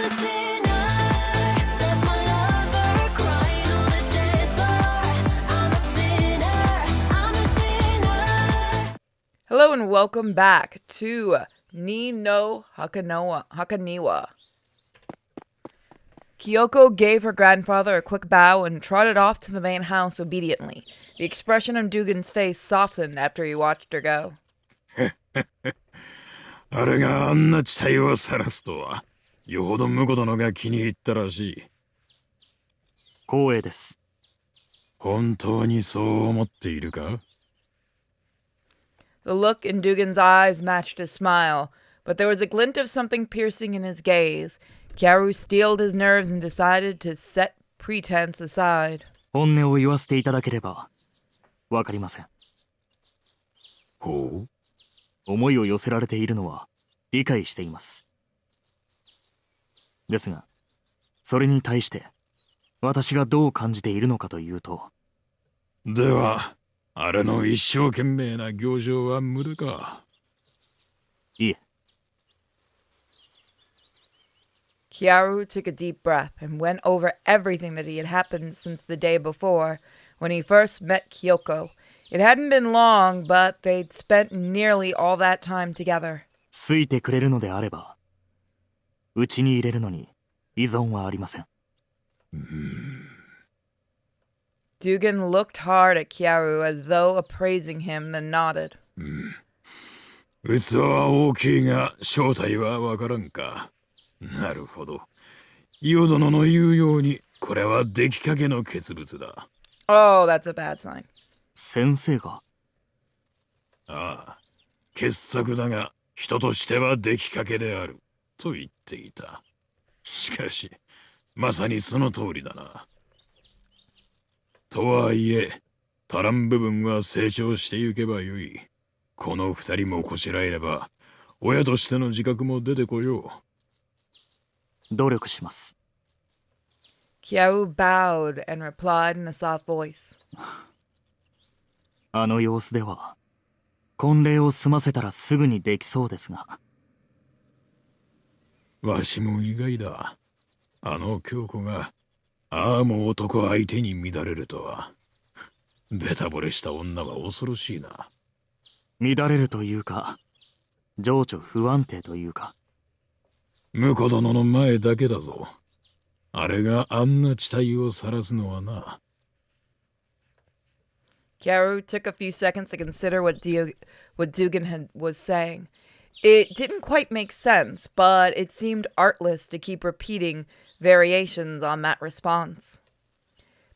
a sinner, left my lover crying on the dance floor. I'm a sinner, I'm a sinner. Hello and welcome back to Ni no Hakoniwa. Kyoko gave her grandfather a quick bow and trotted off to the main house obediently. The expression on Dugan's face softened after he watched her go. あれがあんな地帯を晒すとは、よほど婿殿が気に入ったらしい。光栄です。本当にそう思っているか？ The look in Dugan's eyes matched his smile, but there was a glint of something piercing in his gaze. Kyaru steeled his nerves and decided to set pretense aside. 本音を言わせていただければ、わかりません。ほう？思いを寄せられているのは理解しています。ですが、それに対して私がどう感じているのかというと。では、あれの一生懸命な行情は無駄か。いえ。Kyaru took a deep breath and went over everything that had happened since the day before, when he first met Kyoko. It hadn't been long, but they'd spent nearly all that time together. 好いてくれるのであれば、うちに入れるのに依存はありません。Dugan looked hard at Kyaru as though appraising him, then nodded. 器は大きいが正体はわからんか。なるほど。伊予殿の言うように、これは出来かけの傑物だ。Oh, that's a bad sign. 先生が？ああ、傑作だが、人としては出来かけである、と言っていた。しかし、まさにその通りだな。とはいえ、足らん部分は成長してゆけばよい。この二人もこしらえれば、親としての自覚も出てこよう。努力します。Kyaru bowed and replied in a soft voice. あの様子では、婚礼を済ませたらすぐにできそうですが。わしも意外だ。あの京子が、ああも男相手に乱れるとは。ベタ惚れした女は恐ろしいな。乱れるというか、情緒不安定というか。婿殿の前だけだぞ。あれがあんな地帯を晒すのはな。Kyaru took a few seconds to consider what Dugan was saying. It didn't quite make sense, but it seemed artless to keep repeating variations on that response.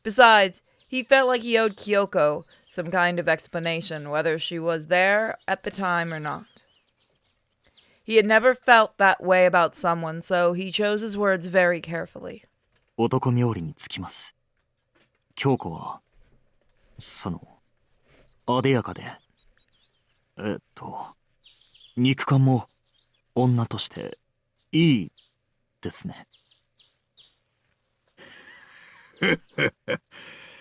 Besides, he felt like he owed Kyoko some kind of explanation, whether she was there at the time or not. He had never felt that way about someone, so he chose his words very carefully. 男冥利につきます。京子は、あでやかで、肉感も女としていいですね。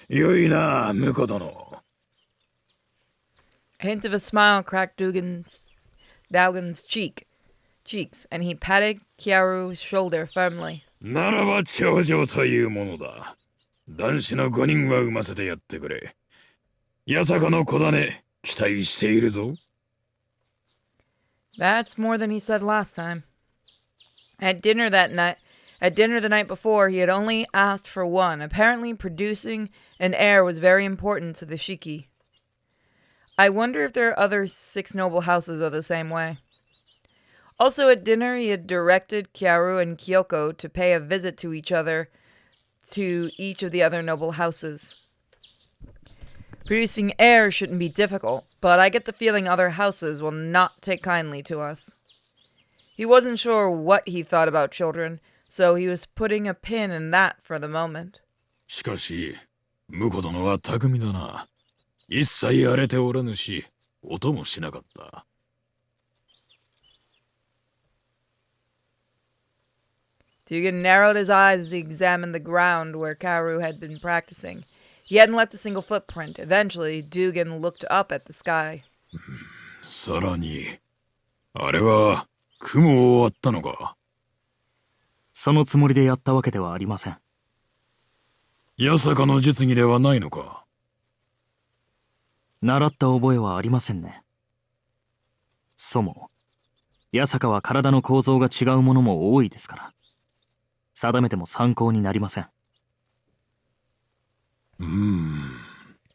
よいな、婿殿。A hint of a smile cracked Dugan's cheeks, and he patted Kyaru's shoulder firmly. ならば長女というものだ。男子の5人は産ませてやってくれ。八坂の子種、期待しているぞ。That's more than he said last time. At dinner the night before, he had only asked for one. Apparently, producing an heir was very important to the Shiki. I wonder if their other 6 noble houses are the same way. Also at dinner, he had directed Kyaru and Kyoko to pay a visit to each of the other noble houses. Producing heirs shouldn't be difficult, but I get the feeling other houses will not take kindly to us. He wasn't sure what he thought about children, so he was putting a pin in that for the moment. しかし、婿殿は巧みだな。一切荒れておらぬし、音もしなかった。Dugan narrowed his eyes as he examined the ground where Kyaru had been practicing. He hadn't left a single footprint. Eventually, Dugan looked up at the sky. さらに、あれは雲を割ったのか。そのつもりでやったわけではありません。八坂の術技ではないのか。習った覚えはありませんね。そも、八坂は体の構造が違うものも多いですから、定めても参考になりません。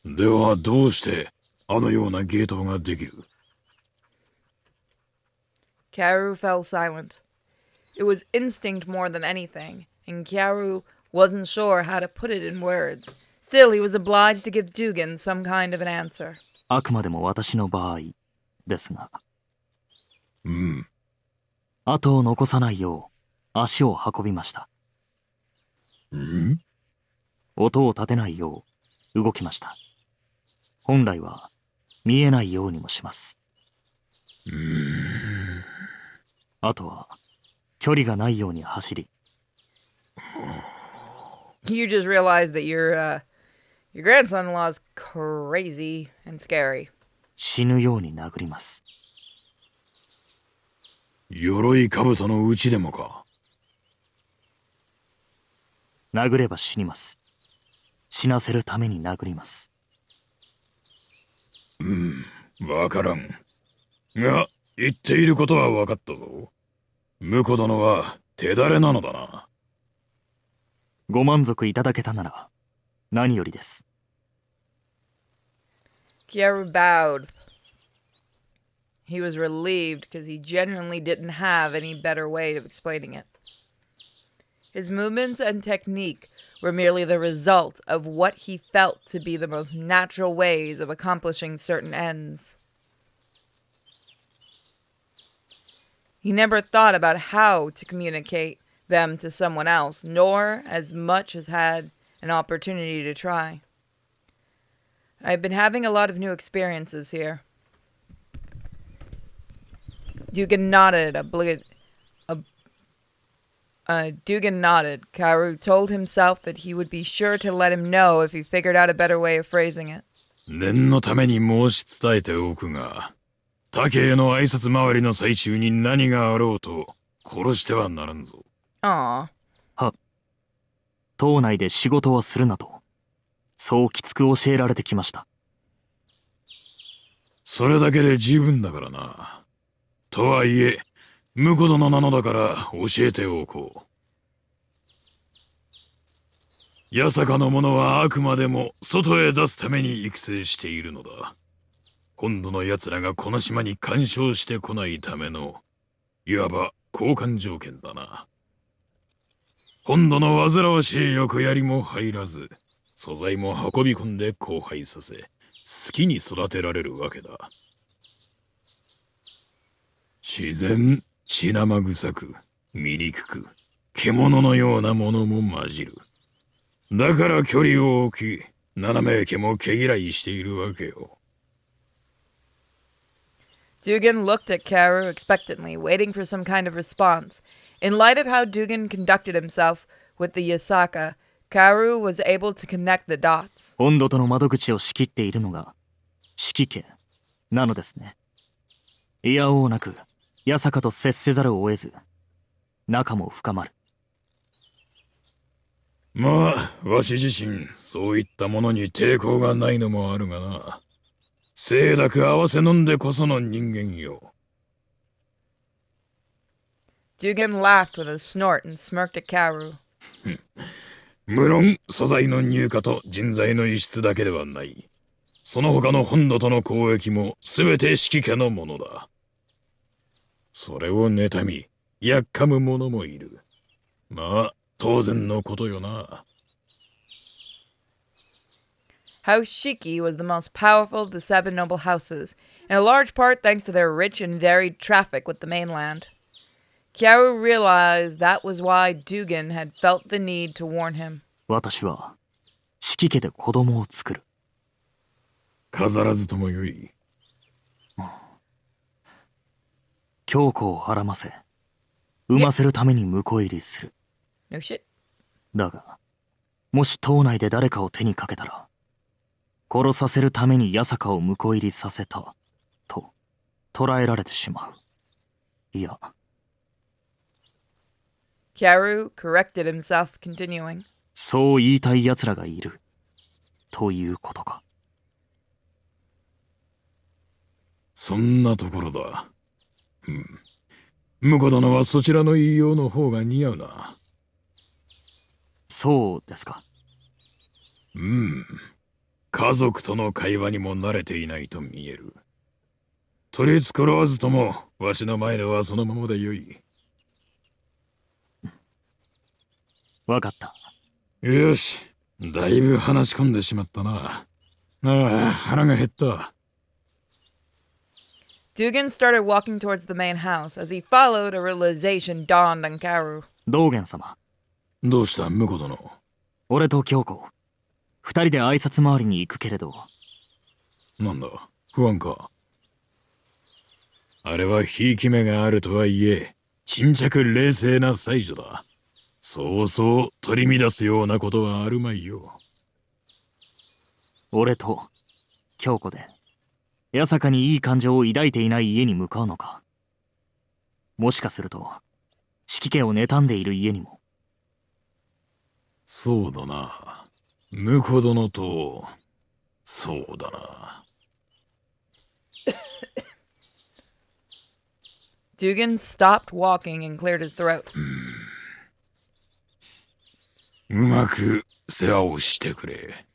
ではどうしてあのような芸当ができる？ Kyaru fell silent. It was instinct more than anything, and Kyaru wasn't sure how to put it in words. Still, he was obliged to give Dugan some kind of an answer. あくまでも私の場合ですが、後を残さないよう足を運びました。音を立てないよう動きました。本来は見えないようにもします。あとは距離がないように走り。You just realized that your grandson-in-law is crazy and scary. 死ぬように殴ります。鎧兜の内でもか。殴れば死にます。死なせるために殴ります。わからん。が、言っていることは分かったぞ。婿殿は手だれなのだな。ご満足いただけたなら何よりです。Kyaru bowed. He was relieved because he genuinely didn't have any better way of explaining it. His movements and technique were merely the result of what he felt to be the most natural ways of accomplishing certain ends. He never thought about how to communicate them to someone else, nor as much as had an opportunity to try. I've been having a lot of new experiences here. Dugan nodded. Dugan nodded. Karu told himself that he would be sure to let him know if he figured out a better way of phrasing it. 念のために申し伝えておくが、竹への挨拶回りの最中に何があろうと殺してはならんぞ。Aw. は、島内で仕事はするなと、そうきつく教えられてきました。それだけで十分だからな。とはいえ、婿殿なのだから教えておこう。八坂の者はあくまでも外へ出すために育成しているのだ。今度の奴らがこの島に干渉してこないための、いわば交換条件だな。今度の煩わしい横槍も入らず、素材も運び込んで交配させ、好きに育てられるわけだ。自然、血生臭く、醜く、獣のようなものも混じる。だから距離を置き、斜め家も毛嫌いしているわけよ。Dugan looked at Karu expectantly, waiting for some kind of response. In light of how Dugan conducted himself with the Yasaka, Karu was able to connect the dots. 本土との窓口を仕切っているのが指揮家なのですね。いやおうなく八坂と接せざるを得ず、仲も深まる。まあ、わし自身そういったものに抵抗がないのもあるがな。清濁合わせ飲んでこその人間よ。Dugan laughed with a snort and smirked at Karu. 無論素材の入荷と人材の輸出だけではない。その他の本土との交易も全て指揮家のものだ。それを妬みやっかむ者もいる。まあ当然のことよな。House Shiki was the most powerful of the 7 noble houses, in a large part thanks to their rich and varied traffic with the mainland. Kyaru realized that was why Dugan had felt the need to warn him. 私は指揮家で子供を作る。飾らずともよい。強固をはらませ、産ませるために婿入りする。No shit. だが、もし島内で誰かを手にかけたら、殺させるために八坂を婿入りさせたと捉えられてしまう。いや。Kyaru corrected himself, continuing. そう言いたい奴らがいる。ということか。そんなところだ。婿殿はそちらの言いようの方が似合うな。そうですか。家族との会話にも慣れていないと見える。取り繕わずとも、わしの前ではそのままでよい。わかった。よし、だいぶ話し込んでしまったな。ああ、腹が減った。Dugan started walking towards the main house. As he followed, a realization dawned on Karu. 道元様。どうした婿殿。俺と京子。二人で挨拶回りに行くけれど。なんだ、不安か。あれはひいき目があるとはいえ、沈着冷静な才女だ。そうそう取り乱すようなことはあるまいよ。俺と京子で八坂にいい感情を抱いていない家に向かうのか。もしかすると指揮家を妬んでいる家にも。そうだな。婿殿とそうだな。Dugan stopped walking and cleared his throat. うまく世話をしてくれ。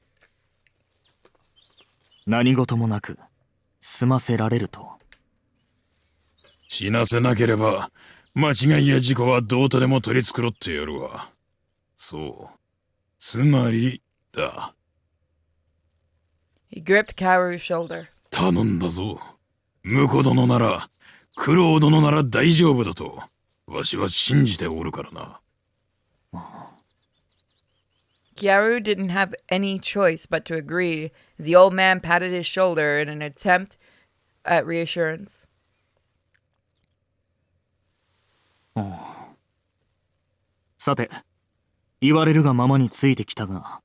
何事もなく済ませられると。死なせなければ間違いや事故はどうとでも取り繕ってやるわ。そう。つまりだ。He gripped Karu's shoulder. 頼んだぞ。婿殿なら、九郎殿なら大丈夫だと、わしは信じておるからな。Kyaru didn't have any choice but to agree as the old man patted his shoulder in an attempt at reassurance. さて、言われるがままについてきたが。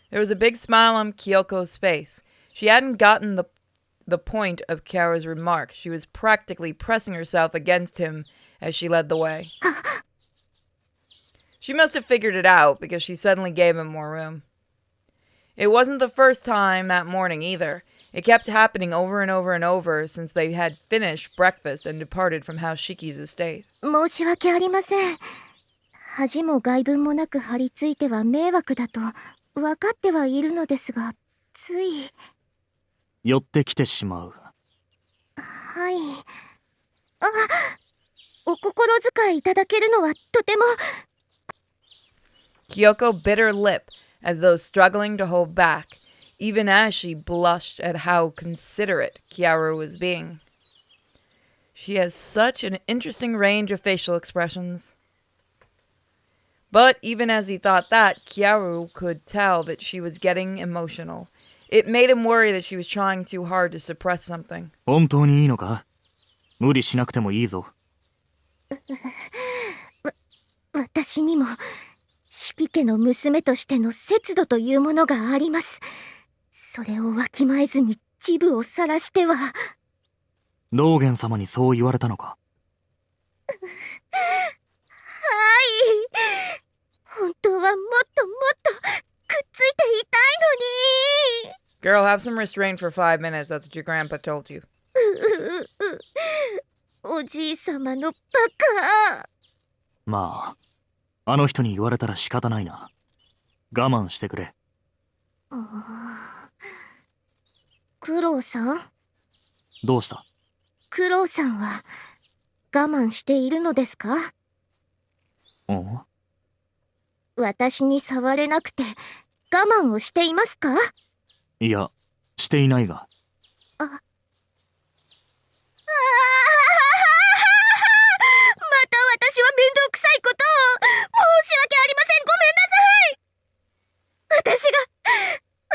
There was a big smile on Kyoko's face. She hadn't gotten the point of Kyaru's remark. She was practically pressing herself against him as she led the way. She must have figured it out because she suddenly gave him more room. It wasn't the first time that morning either. It kept happening over and over and over since they had finished breakfast and departed from House Shiki's estate. 申し訳ありません。恥も外聞もなく張り付いては迷惑だと分かってはいるのですが、つい。寄ってきてしまう。はい。お心遣いいただけるのはとても。Kyoko bit her lip as though struggling to hold back, even as she blushed at how considerate Kyaru was being. She has such an interesting range of facial expressions. But even as he thought that, Kyaru could tell that she was getting emotional. It made him worry that she was trying too hard to suppress something. 本当にいいのか？無理しなくてもいいぞ。私にも指揮家の娘としての節度というものがあります。それをわきまえずに自分を晒しては。道元様にそう言われたのか？はい。本当はもっともっとくっついていたいのに。Girl, have some restraint for 5 minutes. That's what your grandpa told you. おじいさまのバカ。まあ、あの人に言われたら仕方ないな。我慢してくれ。クロウさん？どうした？クロウさんは我慢しているのですか？私に触れなくて我慢をしていますか？いや、していないが。また私は面倒くさいことを。申し訳ありません。ごめんなさい。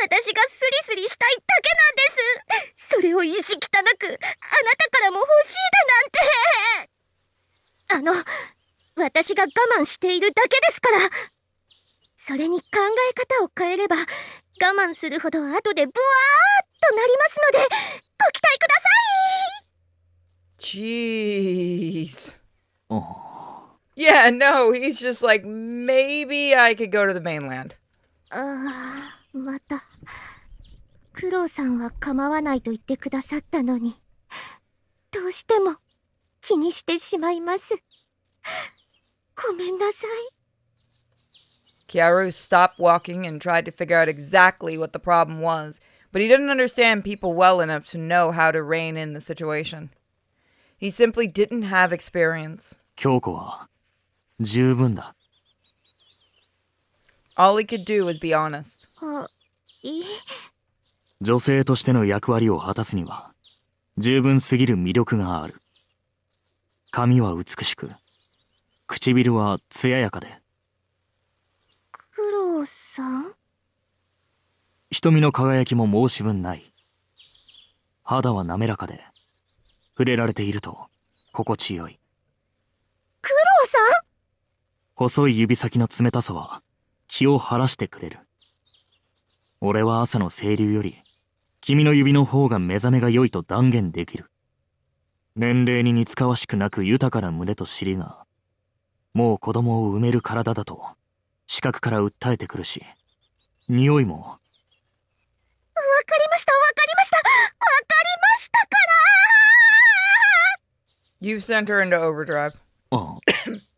私がスリスリしたいだけなんです。それを意地汚くあなたからも欲しいだなんて。私が我慢しているだけですから。それに考え方を変えれば我慢するほど後でブワーッとなりますのでご期待ください。Jeez. うん Yeah, no, he's just like, maybe I could go to the mainland. また。クロウさんは構わないと言ってくださったのに、どうしても気にしてしまいます。ごめんなさい。 Kiaru stopped walking and tried to figure out exactly what the problem was, but he didn't understand people well enough to know how to rein in the situation. He simply didn't have experience. 京子は十分だ。 All he could do was be honest. いい女性としての役割を果たすには十分すぎる魅力がある。髪は美しく、唇は艶やかで、クロウさん。瞳の輝きも申し分ない。肌は滑らかで、触れられていると心地よい。クロウさん。細い指先の冷たさは気を晴らしてくれる。俺は朝の清流より君の指の方が目覚めが良いと断言できる。年齢に似つかわしくなく豊かな胸と尻がもう子供を産める体だと視覚から訴えてくるし、匂いも。わかりましたわかりましたわかりましたから。 You sent her into overdrive. あ、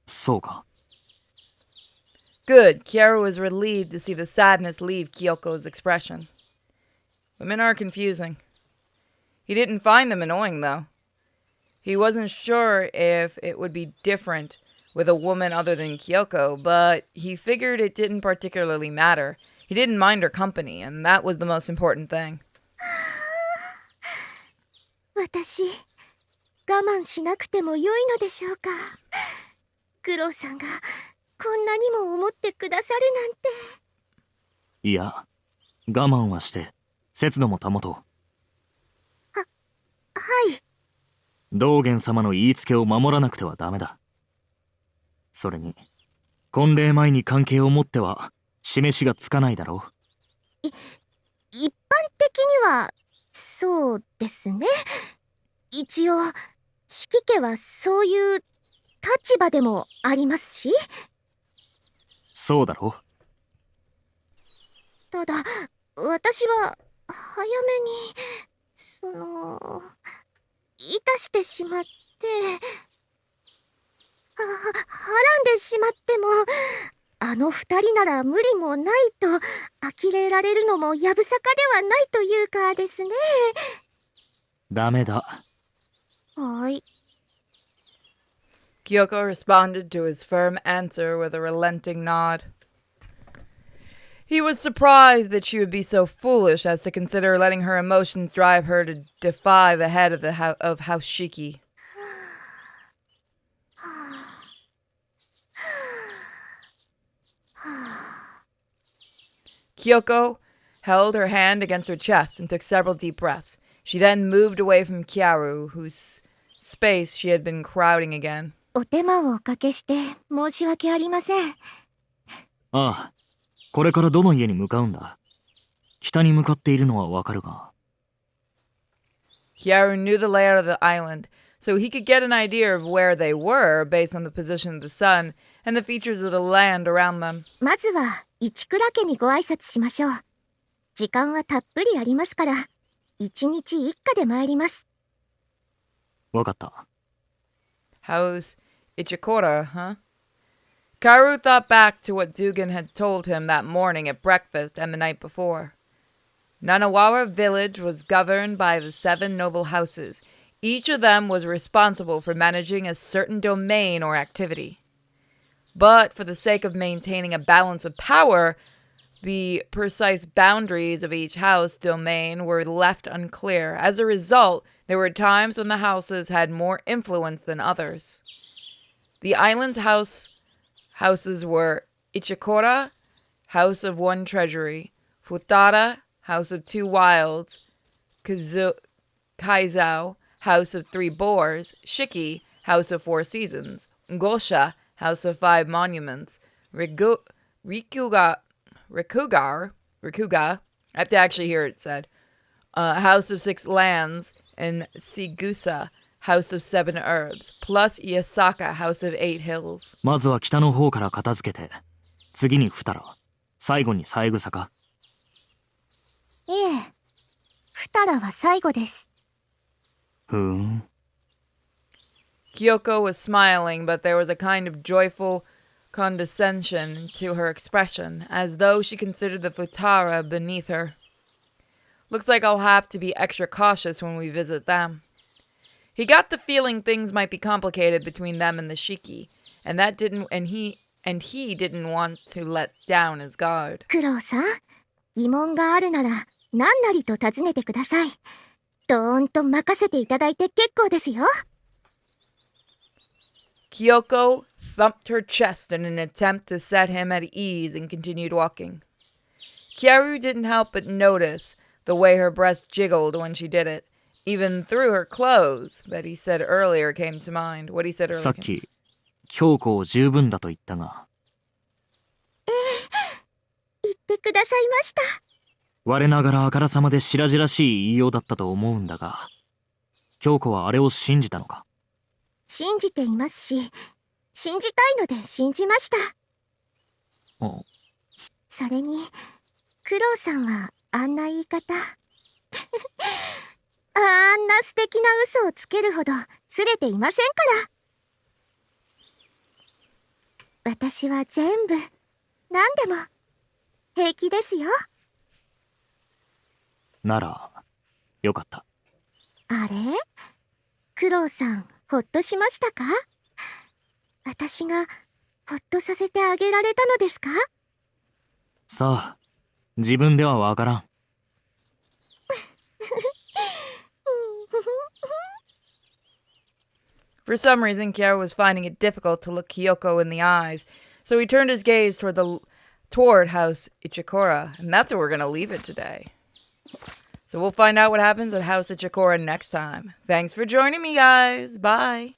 そうか。 Good. Kiaru was relieved to see the sadness leave Kyoko's expression. Women are confusing. He didn't find them annoying, though. He wasn't sure if it would be different with a woman other than Kyoko, but he figured it didn't particularly matter. He didn't mind her company, and that was the most important thing. 私我慢しなくても良いのでしょうか。クロウさんがこんなにも思ってくださるなんて。いや、我慢はして節度も保とう。はい。道元様の言いつけを守らなくてはダメだ。それに婚礼前に関係を持っては示しがつかないだろう。一般的にはそうですね。一応式家はそういう立場でもありますし。そうだろう。ただ私は早めにいたしてしまって、はらんでしまっても、あの二人なら無理もないと呆れられるのもやぶさかではないというかですね。ダメだ。はい。 Kyoko responded to his firm answer with a relenting nod. He was surprised that she would be so foolish as to consider letting her emotions drive her to defy the head of of House Shiki. Kyoko held her hand against her chest and took several deep breaths. She then moved away from Kiaru, whose space she had been crowding again. お手間をおかけして申し訳ありません。ああ、これからどの家に向かうんだ。北に向かっているのはわかるが。Kiaru knew the layout of the island, so he could get an idea of where they were based on the position of the sun and the features of the land around them. まずは一倉家にご挨拶しましょう。時間はたっぷりありますから、一日一家で参ります。わかった。How's Ichikora, huh? Kaoru thought back to what Dugan had told him that morning at breakfast and the night before. Nanawara village was governed by the 7 noble houses. Each of them was responsible for managing a certain domain or activity. But for the sake of maintaining a balance of power, the precise boundaries of each house domain were left unclear. As a result, there were times when the houses had more influence than others. The island's houses were Ichikora, House of 1 Treasury, Futara, House of 2 Wilds, Kaizao, House of 3 Boars, Shiki, House of 4 Seasons, Ngosha, House of 5 Monuments, Rikuga, I have to actually hear it said, House of 6 Lands, and Sigusa, House of Seven Herbs, plus Iasaka, House of Eight Hills. まずは北の方から片付けて、次に二良、最後に三枝か。いえ、二良は最後です。ふーん。Kyoko was smiling, but there was a kind of joyful condescension to her expression, as though she considered the Futara beneath her. Looks like I'll have to be extra cautious when we visit them. He got the feeling things might be complicated between them and the Shiki, and he didn't want to let down his guard. クロウさん、疑問があるなら何なりと尋ねてください。どーんと任せていただいて結構ですよ。Kyoko thumped her chest in an attempt to set him at ease and continued walking. Kyaru didn't help but notice the way her breast jiggled when she did it. Even through her clothes, that he said earlier came to mind. What he said earlier. さっき、京子を十分だと言ったが。言ってくださいました。我ながらあからさまで白々しい言いようだったと思うんだが、京子はあれを信じたのか。信じていますし、信じたいので信じました。おそれに、クロウさんはあんな言い方。あんな素敵な嘘をつけるほどすれていませんから。私は全部、何でも、平気ですよ。なら、よかった。あれ？クロウさん、ほっとしましたか？私が、ほっとさせてあげられたのですか？さあ、自分ではわからん。For some reason, Kyaru was finding it difficult to look Kyoko in the eyes, so he turned his gaze toward House Ichikura, and that's where we're going to leave it today. So we'll find out what happens at House Ichikura next time. Thanks for joining me, guys. Bye.